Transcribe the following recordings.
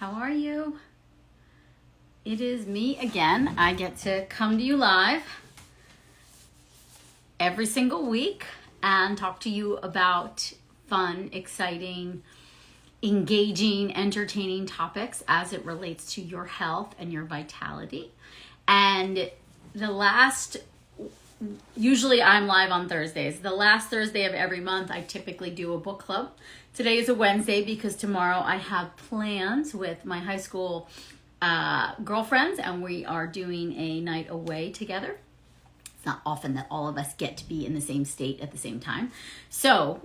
How are you? It is me again. I get to come to you live every single week and talk to you about fun, exciting, engaging, entertaining topics as it relates to your health and your vitality. And usually I'm live on Thursdays. The last Thursday of every month, I typically do a book club. Today is a Wednesday because tomorrow I have plans with my high school girlfriends and we are doing a night away together. It's not often that all of us get to be in the same state at the same time. So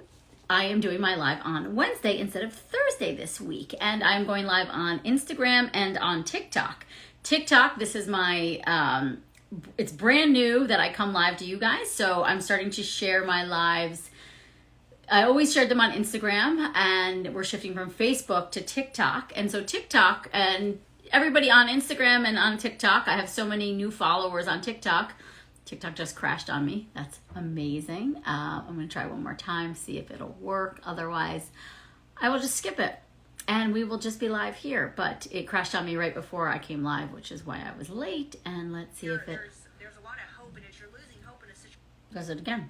I am doing my live on Wednesday instead of Thursday this week. And I'm going live on Instagram and on TikTok. TikTok, this is my, it's brand new that I come live to you guys. So I'm starting to share my lives. I always shared them on Instagram and we're shifting from Facebook to TikTok. And so TikTok and everybody on Instagram and on TikTok, I have so many new followers on TikTok. TikTok just crashed on me. That's amazing. I'm going to try one more time, see if it'll work. Otherwise, I will just skip it and we will just be live here. But it crashed on me right before I came live, which is why I was late. And let's see if it... There's a lot of hope in it. You're losing hope in a situation. Does it again.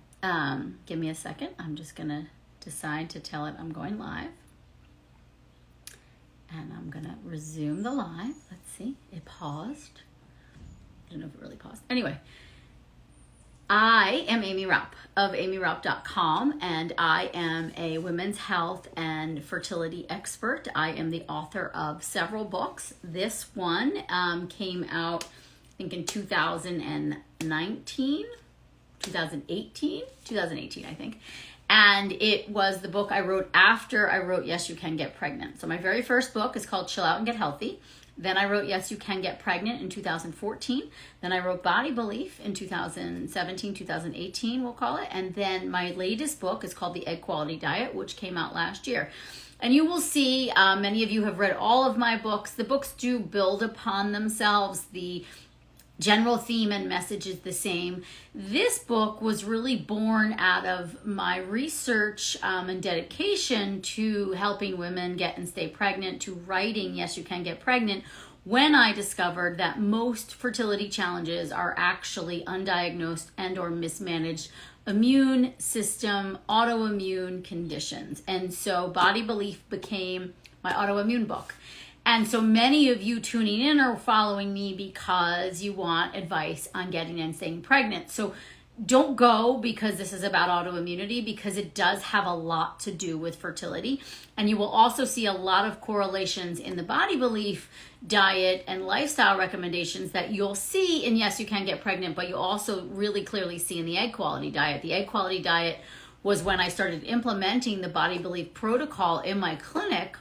Give me a second. I'm just going to decide to tell it I'm going live. And I'm going to resume the live. Let's see. It paused. I don't know if it really paused. Anyway, I am Aimee Raupp of AimeeRaupp.com, and I am a women's health and fertility expert. I am the author of several books. This one came out, I think, in 2018, I think. And it was the book I wrote after I wrote Yes, You Can Get Pregnant. So my very first book is called Chill Out and Get Healthy. Then I wrote Yes, You Can Get Pregnant in 2014. Then I wrote Body Belief in 2017, 2018, we'll call it. And then my latest book is called The Egg Quality Diet, which came out last year. And you will see, many of you have read all of my books. The books do build upon themselves. The general theme and message is the same. This book was really born out of my research and dedication to helping women get and stay pregnant, to writing Yes, You Can Get Pregnant, when I discovered that most fertility challenges are actually undiagnosed and or mismanaged immune system, autoimmune conditions. And so Body Belief became my autoimmune book. And so many of you tuning in are following me because you want advice on getting and staying pregnant. So don't go because this is about autoimmunity, because it does have a lot to do with fertility. And you will also see a lot of correlations in the Body Belief diet and lifestyle recommendations that you'll see in Yes, You Can Get Pregnant, but you also really clearly see in the Egg Quality Diet. The Egg Quality Diet was when I started implementing the Body Belief protocol in my clinic.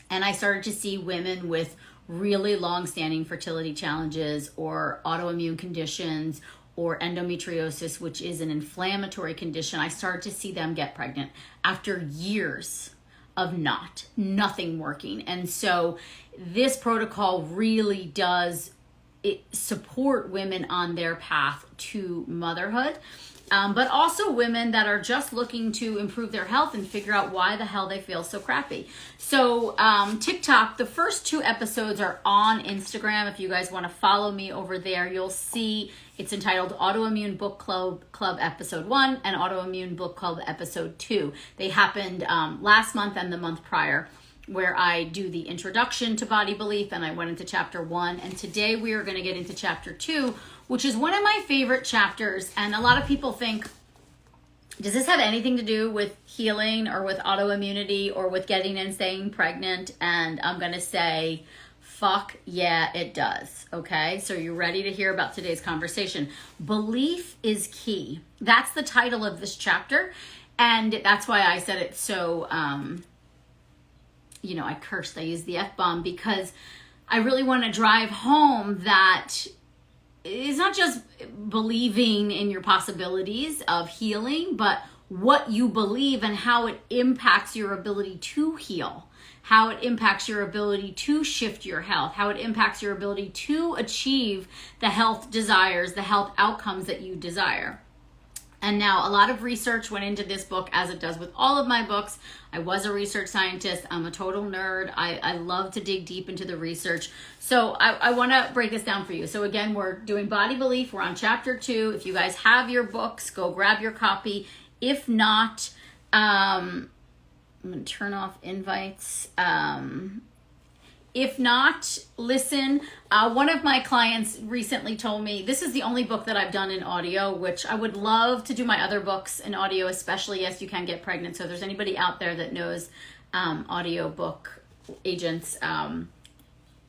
And I started to see women with really long-standing fertility challenges or autoimmune conditions or endometriosis, which is an inflammatory condition. I started to see them get pregnant after years of nothing working. And so this protocol really does support women on their path to motherhood. But also women that are just looking to improve their health and figure out why the hell they feel so crappy. So TikTok, the first 2 episodes are on Instagram. If you guys want to follow me over there, you'll see it's entitled Autoimmune Book Club Episode 1 and Autoimmune Book Club Episode 2. They happened last month and the month prior, where I do the introduction to Body Belief and I went into chapter 1. And today we are going to get into chapter 2, which is one of my favorite chapters. And a lot of people think, does this have anything to do with healing or with autoimmunity or with getting and staying pregnant? And I'm going to say, fuck yeah, it does. Okay, so you're ready to hear about today's conversation. Belief is key. That's the title of this chapter. And that's why I said it so... I cursed, I used the F-bomb, because I really want to drive home that it's not just believing in your possibilities of healing, but what you believe and how it impacts your ability to heal, how it impacts your ability to shift your health, how it impacts your ability to achieve the health desires, the health outcomes that you desire. And now a lot of research went into this book, as it does with all of my books. I was a research scientist. I'm a total nerd. I love to dig deep into the research. So I want to break this down for you. So again, we're doing body belief. We're on chapter 2. If you guys have your books, go grab your copy. If not, I'm going to turn off invites. If not, listen. One of my clients recently told me this is the only book that I've done in audio, which I would love to do my other books in audio, especially Yes, You Can Get Pregnant. So if there's anybody out there that knows audio book agents,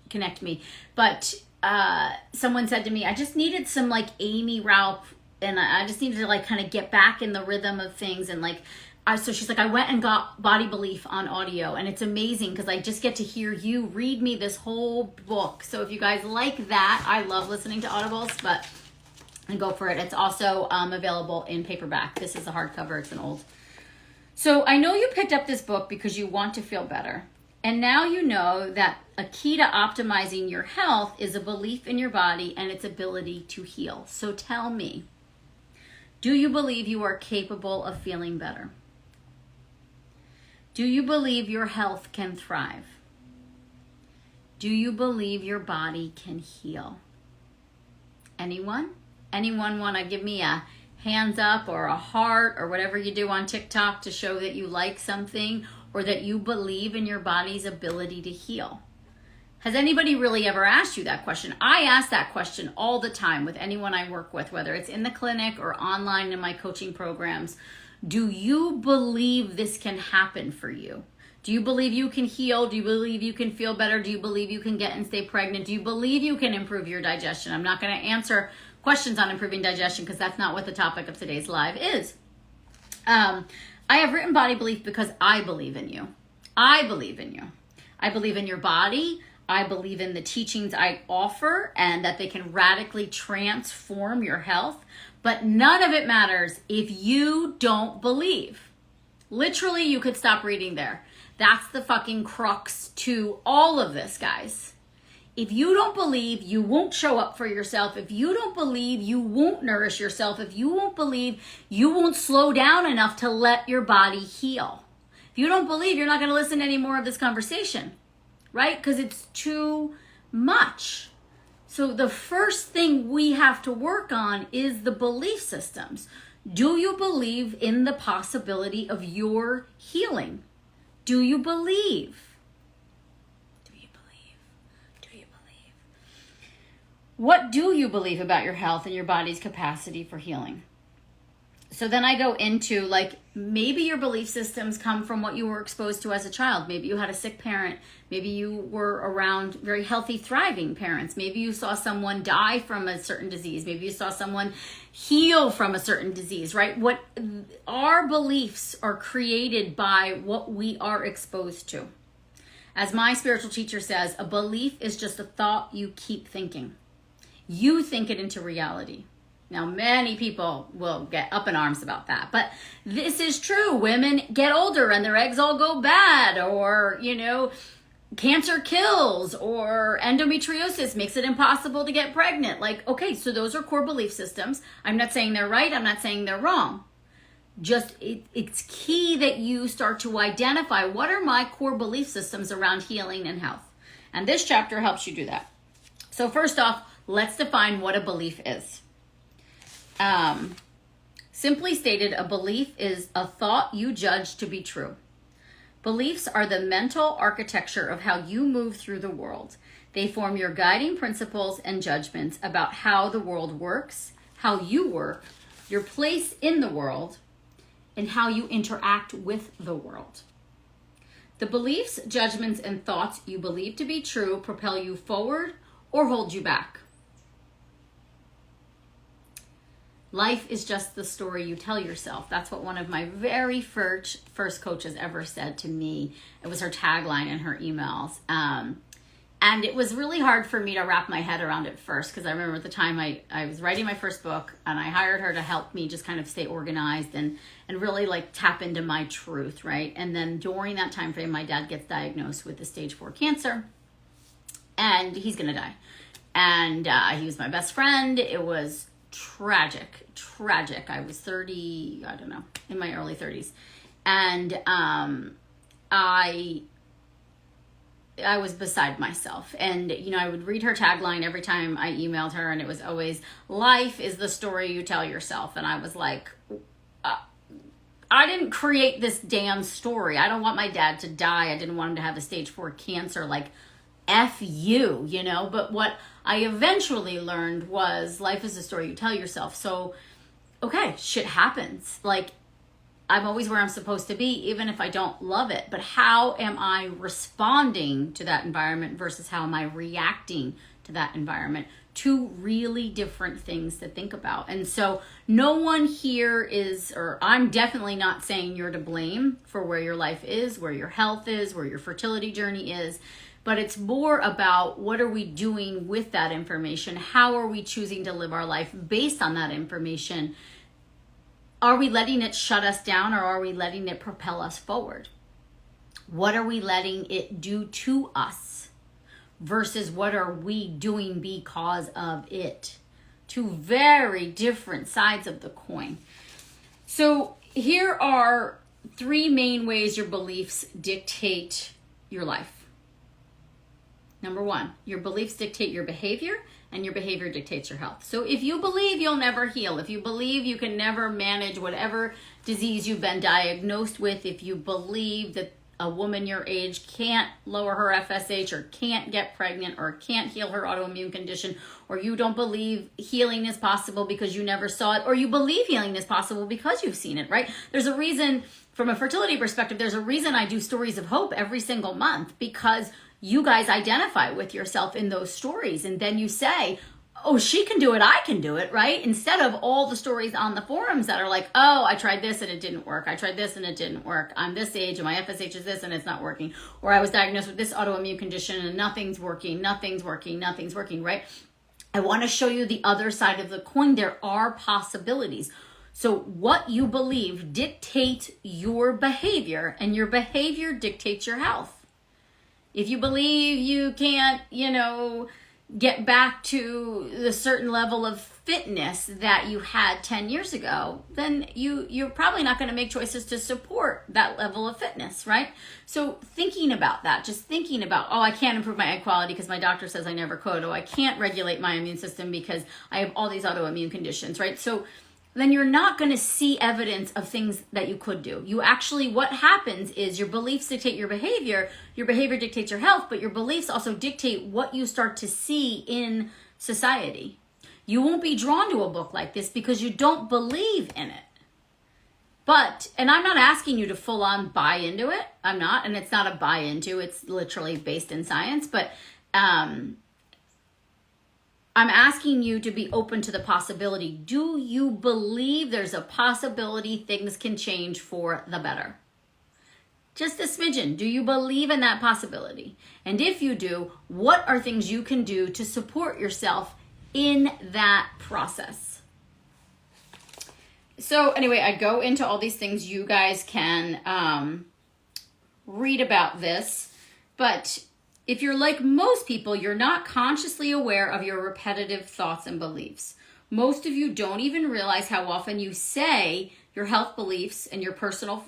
connect me. But someone said to me, I just needed some like Aimee Raupp, and I just needed to like kind of get back in the rhythm of things and like. So she's like, I went and got Body Belief on audio, and it's amazing because I just get to hear you read me this whole book. So if you guys like that, I love listening to audibles, but go for it. It's also available in paperback. This is a hardcover. It's an old. So I know you picked up this book because you want to feel better. And now you know that a key to optimizing your health is a belief in your body and its ability to heal. So tell me, do you believe you are capable of feeling better? Do you believe your health can thrive? Do you believe your body can heal? Anyone? Anyone want to give me a hands up or a heart or whatever you do on TikTok to show that you like something or that you believe in your body's ability to heal? Has anybody really ever asked you that question? I ask that question all the time with anyone I work with, whether it's in the clinic or online in my coaching programs. Do you believe this can happen for you? Do you believe you can heal? Do you believe you can feel better? Do you believe you can get and stay pregnant? Do you believe you can improve your digestion? I'm not going to answer questions on improving digestion because that's not what the topic of today's live is. I have written Body Belief because I believe in you. I believe in you. I believe in your body. I believe in the teachings I offer and that they can radically transform your health. But none of it matters if you don't believe. Literally, you could stop reading there. That's the fucking crux to all of this, guys. If you don't believe, you won't show up for yourself. If you don't believe, you won't nourish yourself. If you won't believe, you won't slow down enough to let your body heal. If you don't believe, you're not going to listen to any more of this conversation, right? Because it's too much. So the first thing we have to work on is the belief systems. Do you believe in the possibility of your healing? Do you believe? Do you believe? Do you believe? What do you believe about your health and your body's capacity for healing? So then I go into like, maybe your belief systems come from what you were exposed to as a child. Maybe you had a sick parent. Maybe you were around very healthy, thriving parents. Maybe you saw someone die from a certain disease. Maybe you saw someone heal from a certain disease, right? What our beliefs are created by what we are exposed to. As my spiritual teacher says, a belief is just a thought you keep thinking. You think it into reality. Now, many people will get up in arms about that, but this is true. Women get older and their eggs all go bad, or, cancer kills, or endometriosis makes it impossible to get pregnant. Like, okay, so those are core belief systems. I'm not saying they're right. I'm not saying they're wrong. Just it's key that you start to identify what are my core belief systems around healing and health. And this chapter helps you do that. So first off, let's define what a belief is. Simply stated, a belief is a thought you judge to be true. Beliefs are the mental architecture of how you move through the world. They form your guiding principles and judgments about how the world works, how you work, your place in the world, and how you interact with the world. The beliefs, judgments, and thoughts you believe to be true propel you forward or hold you back. Life is just the story you tell yourself. That's what one of my very first coaches ever said to me. It was her tagline in her emails. And it was really hard for me to wrap my head around it first, because I remember at the time I was writing my first book, and I hired her to help me just kind of stay organized and really like tap into my truth, right? And then during that time frame, my dad gets diagnosed with the stage 4 cancer, and he's going to die. And he was my best friend. It was tragic. I was 30, I don't know, in my early 30s. And I was beside myself. And, I would read her tagline every time I emailed her, and it was always, life is the story you tell yourself. And I was like, I didn't create this damn story. I don't want my dad to die. I didn't want him to have a stage 4 cancer. Like, F you, But what I eventually learned was life is the story you tell yourself. So, okay, shit happens. Like, I'm always where I'm supposed to be, even if I don't love it. But how am I responding to that environment versus how am I reacting to that environment? Two really different things to think about. And so no one here is, or I'm definitely not saying you're to blame for where your life is, where your health is, where your fertility journey is. But it's more about what are we doing with that information? How are we choosing to live our life based on that information? Are we letting it shut us down, or are we letting it propel us forward? What are we letting it do to us versus what are we doing because of it? Two very different sides of the coin. So here are 3 main ways your beliefs dictate your life. Number 1, your beliefs dictate your behavior, and your behavior dictates your health. So if you believe you'll never heal, if you believe you can never manage whatever disease you've been diagnosed with, if you believe that a woman your age can't lower her FSH or can't get pregnant or can't heal her autoimmune condition, or you don't believe healing is possible because you never saw it, or you believe healing is possible because you've seen it, right? There's a reason, from a fertility perspective, there's a reason I do stories of hope every single month, because you guys identify with yourself in those stories. And then you say, oh, she can do it, I can do it, right? Instead of all the stories on the forums that are like, oh, I tried this and it didn't work. I tried this and it didn't work. I'm this age and my FSH is this and it's not working. Or I was diagnosed with this autoimmune condition and nothing's working, right? I want to show you the other side of the coin. There are possibilities. So what you believe dictates your behavior, and your behavior dictates your health. If you believe you can't, get back to the certain level of fitness that you had 10 years ago, then you're probably not going to make choices to support that level of fitness, right? So thinking about that, just thinking about, oh, I can't improve my egg quality because my doctor says I never could. Oh, I can't regulate my immune system because I have all these autoimmune conditions, right? So then you're not going to see evidence of things that you could do. You actually, what happens is your beliefs dictate your behavior dictates your health, but your beliefs also dictate what you start to see in society. You won't be drawn to a book like this because you don't believe in it. But, and I'm not asking you to full on buy into it. I'm not, and it's not a buy into, it's literally based in science, but I'm asking you to be open to the possibility. Do you believe there's a possibility things can change for the better? Just a smidgen. Do you believe in that possibility? And if you do, what are things you can do to support yourself in that process? So anyway, I go into all these things. You guys can read about this, but if you're like most people, you're not consciously aware of your repetitive thoughts and beliefs. Most of you don't even realize how often you say your health beliefs and your personal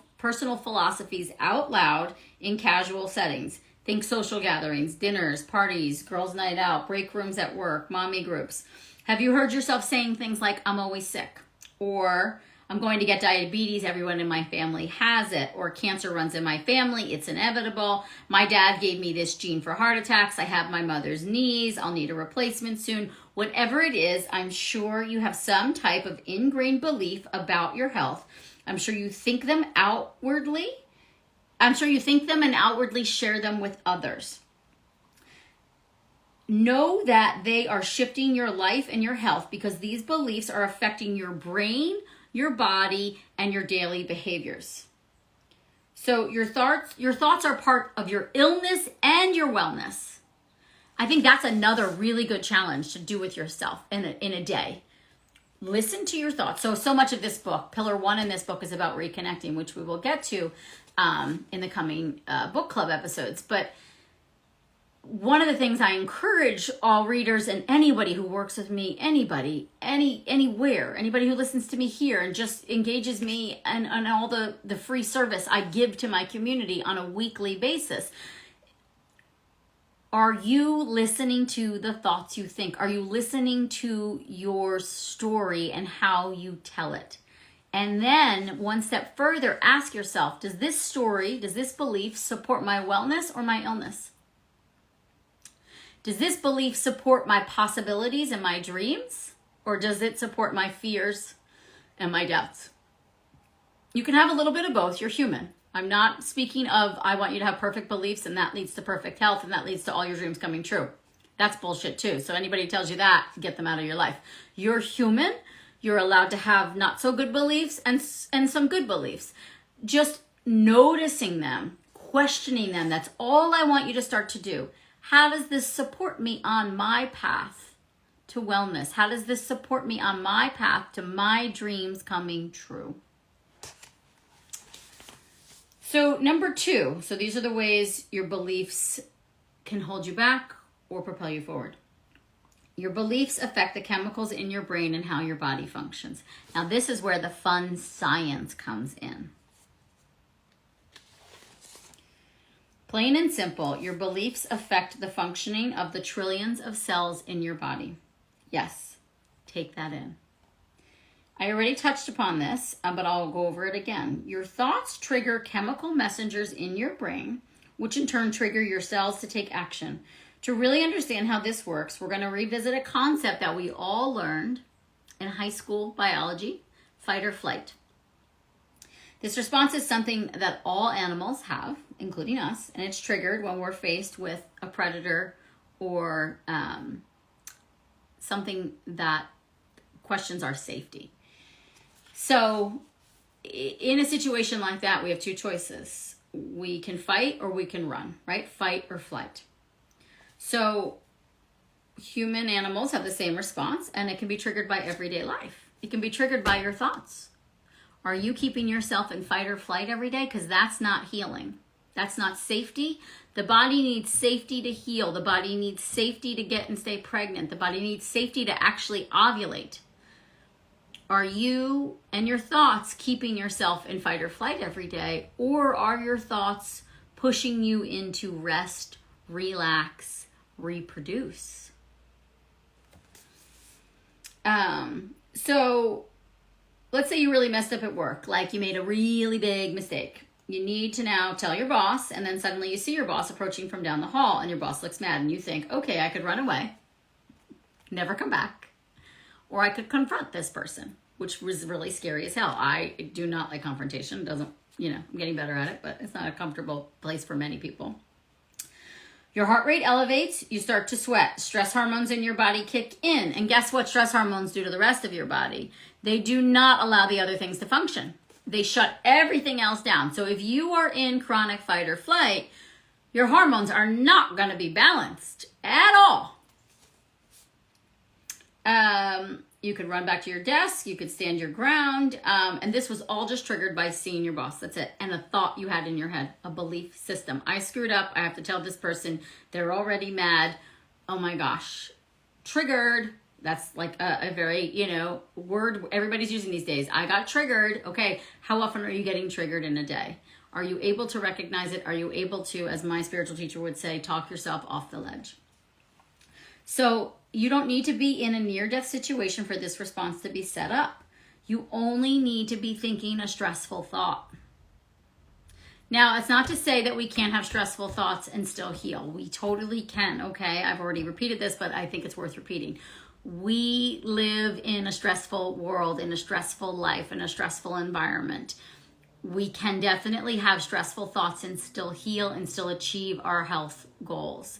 philosophies out loud in casual settings. Think social gatherings, dinners, parties, girls' night out, break rooms at work, mommy groups. Have you heard yourself saying things like, I'm always sick? Or, I'm going to get diabetes, everyone in my family has it. Or, cancer runs in my family, it's inevitable. My dad gave me this gene for heart attacks. I have my mother's knees. I'll need a replacement soon. Whatever it is, I'm sure you have some type of ingrained belief about your health. I'm sure you think them outwardly. I'm sure you think them and outwardly share them with others. Know that they are shifting your life and your health because these beliefs are affecting your brain, your body, and your daily behaviors. So your thoughts are part of your illness and your wellness. I think that's another really good challenge to do with yourself in a day. Listen to your thoughts. So much of this book, Pillar 1 in this book, is about reconnecting, which we will get to in the coming book club episodes. But one of the things I encourage all readers and anybody who works with me, anywhere, anybody who listens to me here and just engages me and all the free service I give to my community on a weekly basis. Are you listening to the thoughts you think? Are you listening to your story and how you tell it? And then one step further, ask yourself, does this story, does this belief support my wellness or my illness? Does this belief support my possibilities and my dreams? Or does it support my fears and my doubts? You can have a little bit of both. You're human. I'm not speaking of, I want you to have perfect beliefs and that leads to perfect health and that leads to all your dreams coming true. That's bullshit too. So anybody who tells you that, get them out of your life. You're human. You're allowed to have not so good beliefs and some good beliefs. Just noticing them, questioning them. That's all I want you to start to do. How does this support me on my path to wellness? How does this support me on my path to my dreams coming true? So number 2, so these are the ways your beliefs can hold you back or propel you forward. Your beliefs affect the chemicals in your brain and how your body functions. Now this is where the fun science comes in. Plain and simple, your beliefs affect the functioning of the trillions of cells in your body. Yes, take that in. I already touched upon this, but I'll go over it again. Your thoughts trigger chemical messengers in your brain, which in turn trigger your cells to take action. To really understand how this works, we're going to revisit a concept that we all learned in high school biology, fight or flight. This response is something that all animals have, including us, and it's triggered when we're faced with a predator or something that questions our safety. So in a situation like that, we have 2 choices. We can fight or we can run, right? Fight or flight. So human animals have the same response, and it can be triggered by everyday life. It can be triggered by your thoughts. Are you keeping yourself in fight or flight every day? Because that's not healing. That's not safety. The body needs safety to heal. The body needs safety to get and stay pregnant. The body needs safety to actually ovulate. Are you and your thoughts keeping yourself in fight or flight every day? Or are your thoughts pushing you into rest, relax, reproduce? So let's say you really messed up at work, like you made a really big mistake. You need to now tell your boss, and then suddenly you see your boss approaching from down the hall, and your boss looks mad, and you think, okay, I could run away, never come back, or I could confront this person, which was really scary as hell. I do not like confrontation. Doesn't, I'm getting better at it, but it's not a comfortable place for many people. Your heart rate elevates, you start to sweat. Stress hormones in your body kick in. And guess what stress hormones do to the rest of your body? They do not allow the other things to function. They shut everything else down. So if you are in chronic fight or flight, your hormones are not going to be balanced at all. You could run back to your desk. You could stand your ground. And this was all just triggered by seeing your boss. That's it. And a thought you had in your head, a belief system. I screwed up. I have to tell this person. They're already mad. Oh my gosh. Triggered. That's like a very, word everybody's using these days. I got triggered. Okay. How often are you getting triggered in a day? Are you able to recognize it? Are you able to, as my spiritual teacher would say, talk yourself off the ledge? So you don't need to be in a near-death situation for this response to be set up. You only need to be thinking a stressful thought. Now, it's not to say that we can't have stressful thoughts and still heal. We totally can, okay? I've already repeated this, but I think it's worth repeating. We live in a stressful world, in a stressful life, in a stressful environment. We can definitely have stressful thoughts and still heal and still achieve our health goals.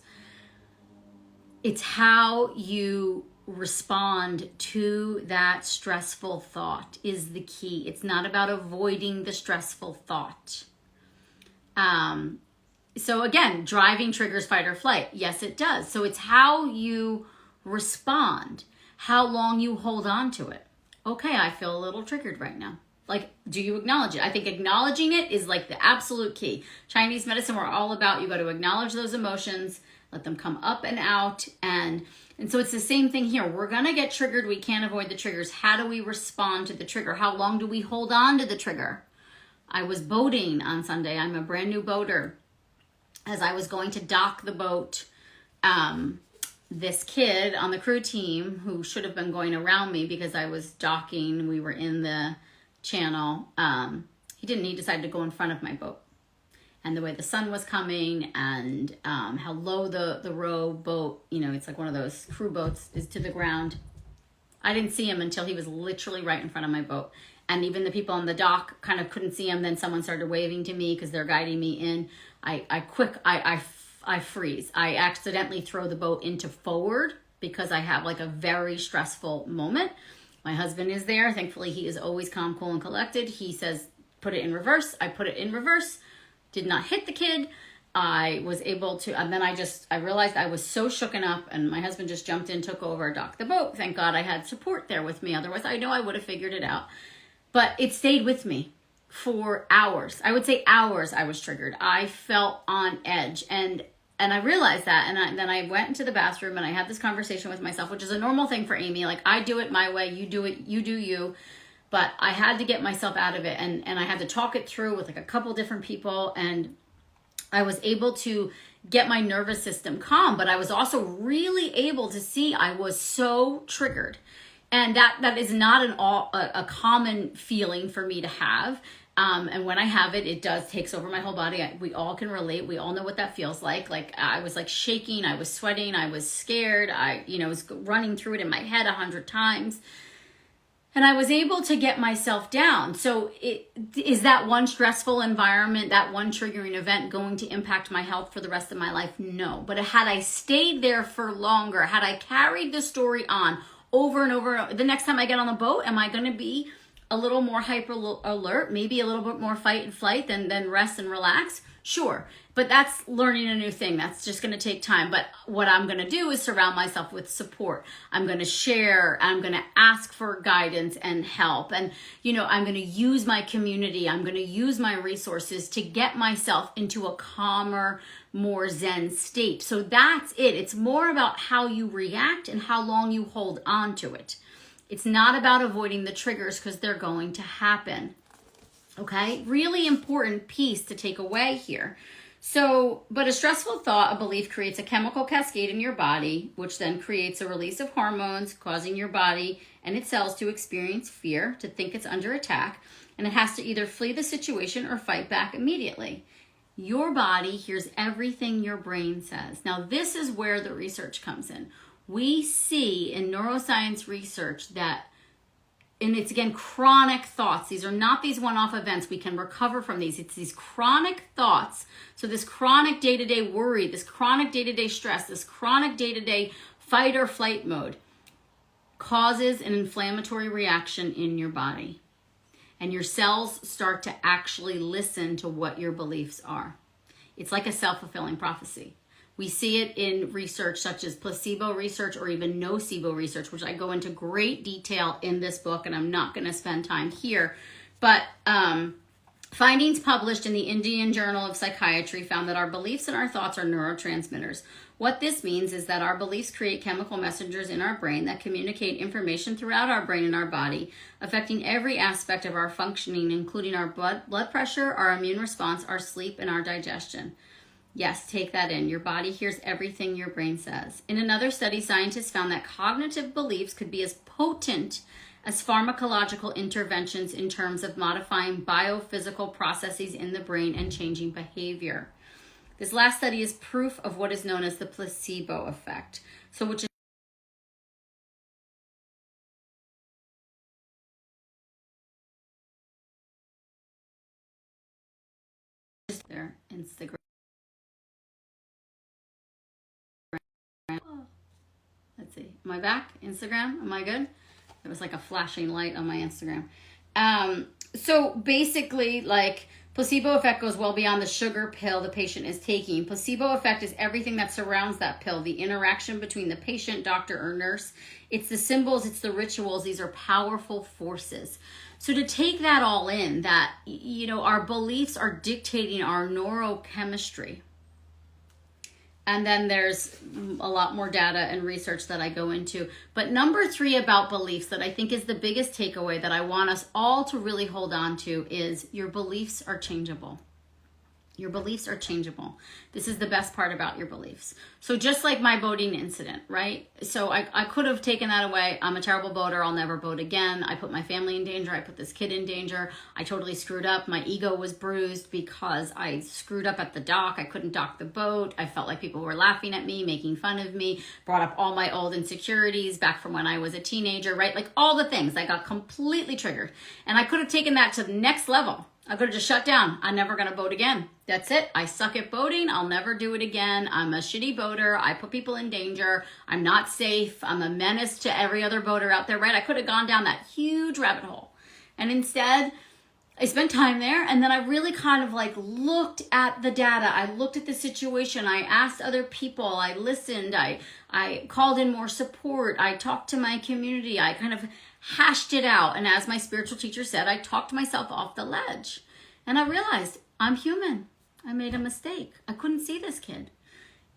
It's how you respond to that stressful thought is the key. It's not about avoiding the stressful thought. So again, driving triggers fight or flight. Yes, it does. So it's how you respond, how long you hold on to it. Okay, I feel a little triggered right now. Like, do you acknowledge it? I think acknowledging it is like the absolute key. Chinese medicine, we're all about, you got to acknowledge those emotions, let them come up and out. And so it's the same thing here. We're going to get triggered. We can't avoid the triggers. How do we respond to the trigger? How long do we hold on to the trigger? I was boating on Sunday. I'm a brand new boater. As I was going to dock the boat, this kid on the crew team who should have been going around me because I was docking, we were in the channel, he decided to go in front of my boat. And the way the sun was coming and how low the row boat, it's like one of those crew boats, is to the ground. I didn't see him until he was literally right in front of my boat. And even the people on the dock kind of couldn't see him. Then someone started waving to me because they're guiding me in. I freeze. I accidentally throw the boat into forward because I have like a very stressful moment. My husband is there. Thankfully, he is always calm, cool, and collected. He says, put it in reverse. I put it in reverse. Did not hit the kid. I was able to, and then I realized I was so shooken up, and my husband just jumped in, took over, docked the boat. Thank God I had support there with me. Otherwise, I know I would have figured it out. But it stayed with me for hours. I would say hours I was triggered. I felt on edge. And I realized that. And then I went into the bathroom and I had this conversation with myself, which is a normal thing for Aimee. Like, I do it my way. You do it. You do you. But I had to get myself out of it. And I had to talk it through with like a couple different people. And I was able to get my nervous system calm. But I was also really able to see I was so triggered. And that is not a common feeling for me to have. And when I have it, it takes over my whole body. We all can relate. We all know what that feels like. Like, I was like shaking, I was sweating, I was scared. I was running through it in my head 100 times. And I was able to get myself down. So is that one stressful environment, that one triggering event going to impact my health for the rest of my life? No. But had I stayed there for longer, had I carried the story on over and over, the next time I get on the boat, am I going to be a little more hyper alert, maybe a little bit more fight and flight than rest and relax? Sure. But that's learning a new thing. That's just going to take time. But what I'm going to do is surround myself with support. I'm going to share. I'm going to ask for guidance and help. And, I'm going to use my community. I'm going to use my resources to get myself into a calmer, more zen state. So that's it. It's more about how you react and how long you hold on to it. It's not about avoiding the triggers because they're going to happen. Okay? Really important piece to take away here. So, but a stressful thought, a belief, creates a chemical cascade in your body, which then creates a release of hormones, causing your body and its cells to experience fear, to think it's under attack, and it has to either flee the situation or fight back immediately. Your body hears everything your brain says. Now, this is where the research comes in. We see in neuroscience research that, and it's again, chronic thoughts. These are not these one-off events. We can recover from these. It's these chronic thoughts. So this chronic day-to-day worry, this chronic day-to-day stress, this chronic day-to-day fight or flight mode causes an inflammatory reaction in your body. And your cells start to actually listen to what your beliefs are. It's like a self-fulfilling prophecy. We see it in research such as placebo research or even nocebo research, which I go into great detail in this book, and I'm not going to spend time here. But findings published in the Indian Journal of Psychiatry found that our beliefs and our thoughts are neurotransmitters. What this means is that our beliefs create chemical messengers in our brain that communicate information throughout our brain and our body, affecting every aspect of our functioning, including our blood pressure, our immune response, our sleep, and our digestion. Yes, take that in. Your body hears everything your brain says. In another study, scientists found that cognitive beliefs could be as potent as pharmacological interventions in terms of modifying biophysical processes in the brain and changing behavior. This last study is proof of what is known as the placebo effect. So which is their Instagram. Let's see. Am I back? Instagram? Am I good? There was like a flashing light on my Instagram. So basically, like, Placebo effect goes well beyond the sugar pill the patient is taking. Placebo effect is everything that surrounds that pill, the interaction between the patient, doctor, or nurse. It's the symbols, it's the rituals. These are powerful forces. So to take that all in, that, you know, our beliefs are dictating our neurochemistry. And then there's a lot more data and research that I go into. But number 3 about beliefs that I think is the biggest takeaway that I want us all to really hold on to is your beliefs are changeable. Your beliefs are changeable. This is the best part about your beliefs. So just like my boating incident, right? So I could have taken that away. I'm a terrible boater. I'll never boat again. I put my family in danger. I put this kid in danger. I totally screwed up. My ego was bruised because I screwed up at the dock. I couldn't dock the boat. I felt like people were laughing at me, making fun of me, brought up all my old insecurities back from when I was a teenager, right? Like all the things. I got completely triggered. And I could have taken that to the next level. I could have just shut down. I'm never going to boat again. That's it. I suck at boating. I'll never do it again. I'm a shitty boater. I put people in danger. I'm not safe. I'm a menace to every other boater out there, right? I could have gone down that huge rabbit hole. And instead, I spent time there, and then I really kind of like looked at the data. I looked at the situation. I asked other people. I listened. I called in more support. I talked to my community. I kind of hashed it out. And as my spiritual teacher said, I talked myself off the ledge. And I realized I'm human. I made a mistake. I couldn't see this kid.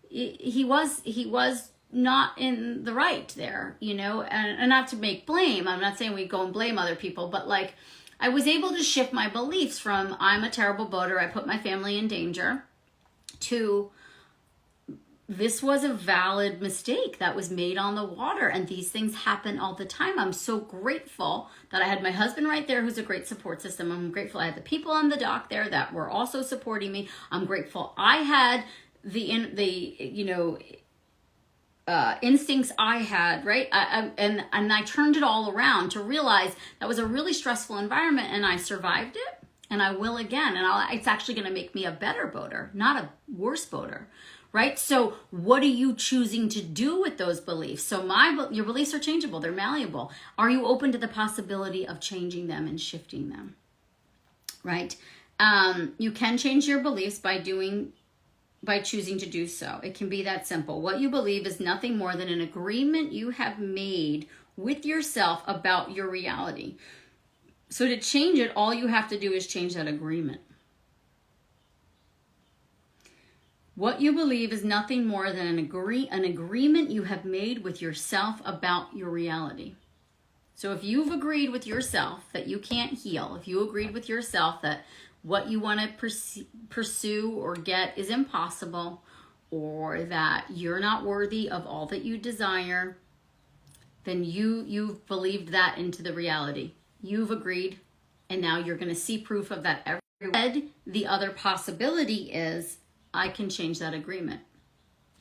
He was not in the right there, you know, and not to make blame. I'm not saying we go and blame other people, but like I was able to shift my beliefs from I'm a terrible boater, I put my family in danger, to this was a valid mistake that was made on the water, and these things happen all the time. I'm so grateful that I had my husband right there who's a great support system. I'm grateful I had the people on the dock there that were also supporting me. I'm grateful I had the instincts I had, right? And I turned it all around to realize that was a really stressful environment, and I survived it, and I will again. And it's actually going to make me a better boater, not a worse boater. Right? So what are you choosing to do with those beliefs? So your beliefs are changeable. They're malleable. Are you open to the possibility of changing them and shifting them? Right? You can change your beliefs by choosing to do so. It can be that simple. What you believe is nothing more than an agreement you have made with yourself about your reality. So to change it, all you have to do is change that agreement. What you believe is nothing more than an agreement you have made with yourself about your reality. So if you've agreed with yourself that you can't heal, if you agreed with yourself that what you want to pursue or get is impossible, or that you're not worthy of all that you desire, then you've believed that into the reality. You've agreed, and now you're going to see proof of that everywhere. The other possibility is I can change that agreement.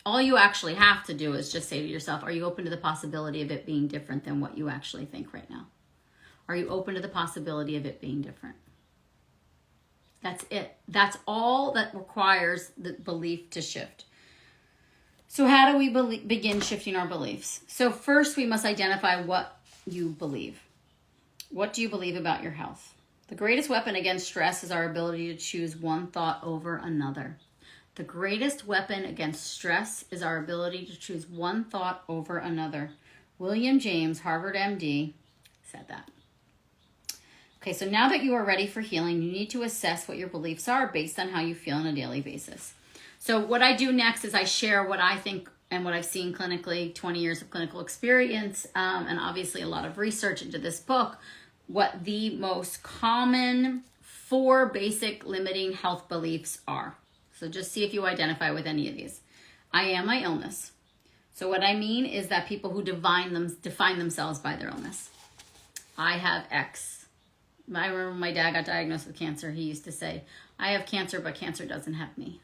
All you actually have to do is just say to yourself, are you open to the possibility of it being different than what you actually think right now? Are you open to the possibility of it being different? That's it. That's all that requires the belief to shift. So how do we begin shifting our beliefs? So first we must identify what you believe. What do you believe about your health? The greatest weapon against stress is our ability to choose one thought over another. The greatest weapon against stress is our ability to choose one thought over another. William James, Harvard MD, said that. Okay, so now that you are ready for healing, you need to assess what your beliefs are based on how you feel on a daily basis. So what I do next is I share what I think and what I've seen clinically, 20 years of clinical experience, and obviously a lot of research into this book, what the most common 4 basic limiting health beliefs are. So just see if you identify with any of these. I am my illness. So what I mean is that people who define themselves by their illness. I have X. I remember when my dad got diagnosed with cancer, he used to say, I have cancer, but cancer doesn't have me.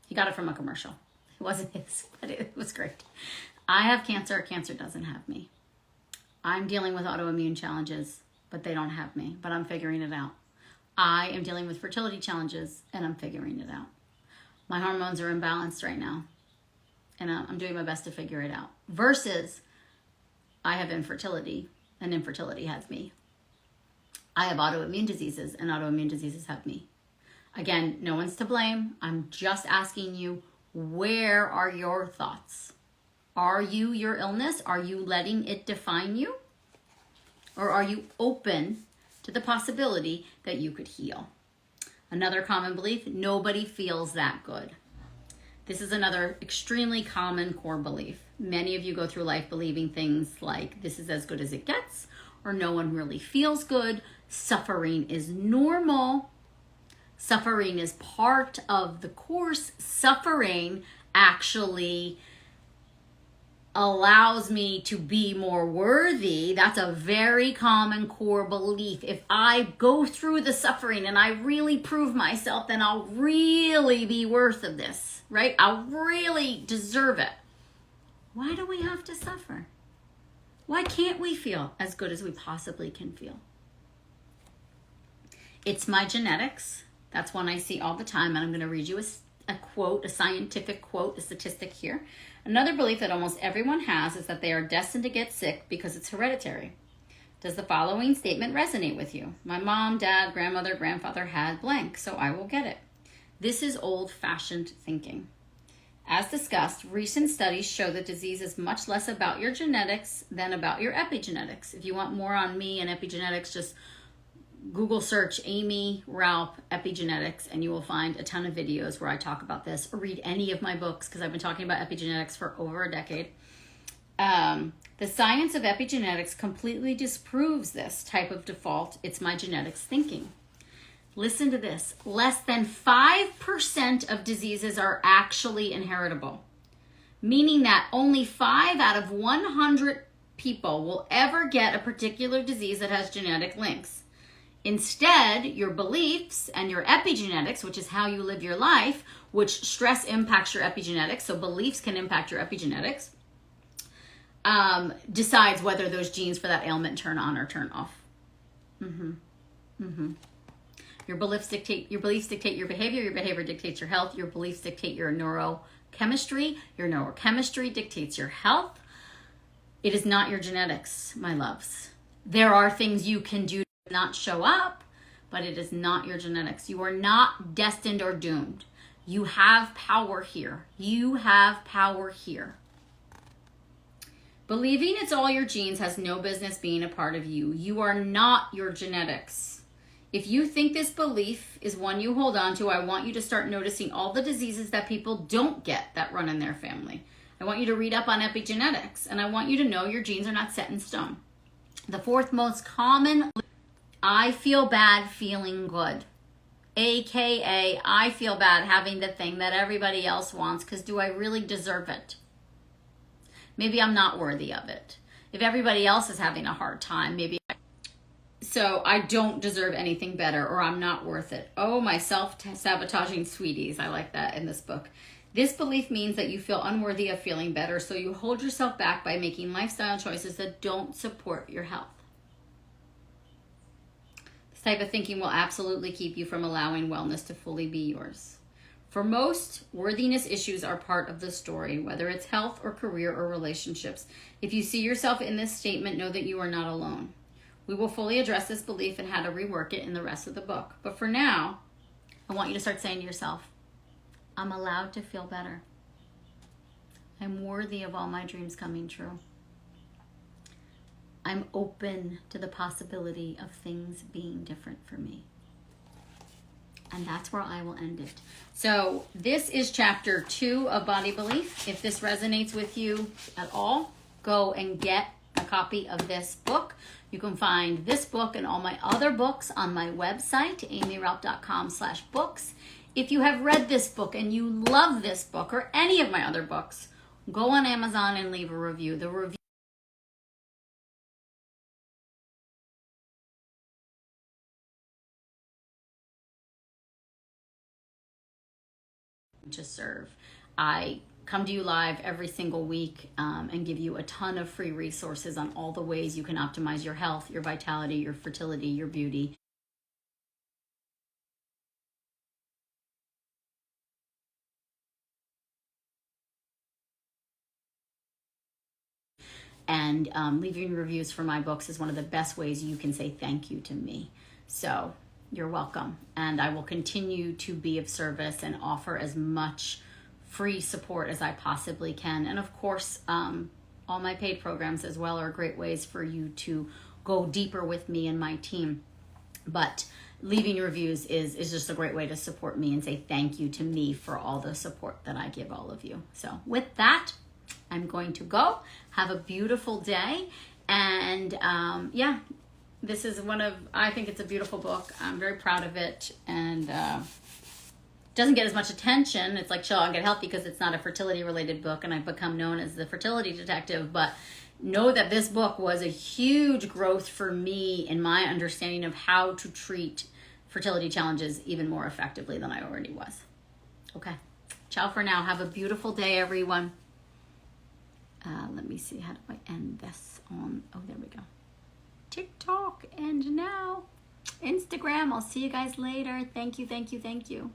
He got it from a commercial. It wasn't his, but it was great. I have cancer, cancer doesn't have me. I'm dealing with autoimmune challenges, but they don't have me, but I'm figuring it out. I am dealing with fertility challenges, and I'm figuring it out. My hormones are imbalanced right now, and I'm doing my best to figure it out. Versus, I have infertility, and infertility has me. I have autoimmune diseases, and autoimmune diseases have me. Again, no one's to blame. I'm just asking you, where are your thoughts? Are you your illness? Are you letting it define you? Or are you open to the possibility that you could heal? Another common belief, nobody feels that good. This is another extremely common core belief. Many of you go through life believing things like this is as good as it gets, or no one really feels good. Suffering is normal. Suffering is part of the course. Suffering actually allows me to be more worthy. That's a very common core belief. If I go through the suffering and I really prove myself, then I'll really be worth of this, right? I'll really deserve it. Why do we have to suffer? Why can't we feel as good as we possibly can feel? It's my genetics. That's one I see all the time, and I'm going to read you a quote, a scientific quote, a statistic here. Another belief that almost everyone has is that they are destined to get sick because it's hereditary. Does the following statement resonate with you? My mom, dad, grandmother, grandfather had blank, so I will get it. This is old-fashioned thinking. As discussed, recent studies show that disease is much less about your genetics than about your epigenetics. If you want more on me and epigenetics, just Google search Aimee, Raupp, epigenetics, and you will find a ton of videos where I talk about this, or read any of my books because I've been talking about epigenetics for over a decade. The science of epigenetics completely disproves this type of default, it's my genetics thinking. Listen to this. Less than 5% of diseases are actually inheritable, meaning that only 5 out of 100 people will ever get a particular disease that has genetic links. Instead, your beliefs and your epigenetics, which is how you live your life, which stress impacts your epigenetics, so beliefs can impact your epigenetics, decides whether those genes for that ailment turn on or turn off. Your beliefs dictate your behavior dictates your health, your beliefs dictate your neurochemistry dictates your health. It is not your genetics, my loves. There are things you can do to not show up, but it is not your genetics. You are not destined or doomed. You have power here. You have power here. Believing it's all your genes has no business being a part of you. You are not your genetics. If you think this belief is one you hold on to, I want you to start noticing all the diseases that people don't get that run in their family. I want you to read up on epigenetics, and I want you to know your genes are not set in stone. The fourth most common, I feel bad feeling good. AKA, I feel bad having the thing that everybody else wants because do I really deserve it? Maybe I'm not worthy of it. If everybody else is having a hard time, so I don't deserve anything better, or I'm not worth it. Oh, my self-sabotaging sweeties. I like that in this book. This belief means that you feel unworthy of feeling better, so you hold yourself back by making lifestyle choices that don't support your health. This type of thinking will absolutely keep you from allowing wellness to fully be yours. For most, worthiness issues are part of the story, whether it's health or career or relationships. If you see yourself in this statement, know that you are not alone. We will fully address this belief and how to rework it in the rest of the book. But for now, I want you to start saying to yourself, I'm allowed to feel better. I'm worthy of all my dreams coming true. I'm open to the possibility of things being different for me. And that's where I will end it. So this is chapter 2 of Body Belief. If this resonates with you at all, go and get a copy of this book. You can find this book and all my other books on my website, aimeeraupp.com/books. If you have read this book and you love this book or any of my other books, go on Amazon and leave a review. The review to serve. I come to you live every single week and give you a ton of free resources on all the ways you can optimize your health, your vitality, your fertility, your beauty. And leaving reviews for my books is one of the best ways you can say thank you to me. So You're welcome. And I will continue to be of service and offer as much free support as I possibly can. And of course, all my paid programs as well are great ways for you to go deeper with me and my team. But leaving reviews is just a great way to support me and say thank you to me for all the support that I give all of you. So with that, I'm going to go. Have a beautiful day. And yeah, this is I think it's a beautiful book. I'm very proud of it. And doesn't get as much attention. It's like Chill Out and Get Healthy because it's not a fertility related book, and I've become known as the fertility detective. But know that this book was a huge growth for me in my understanding of how to treat fertility challenges even more effectively than I already was. Okay. Ciao for now. Have a beautiful day, everyone. Let me see. How do I end this on? Oh, there we go. TikTok and now Instagram. I'll see you guys later. Thank you, thank you, thank you.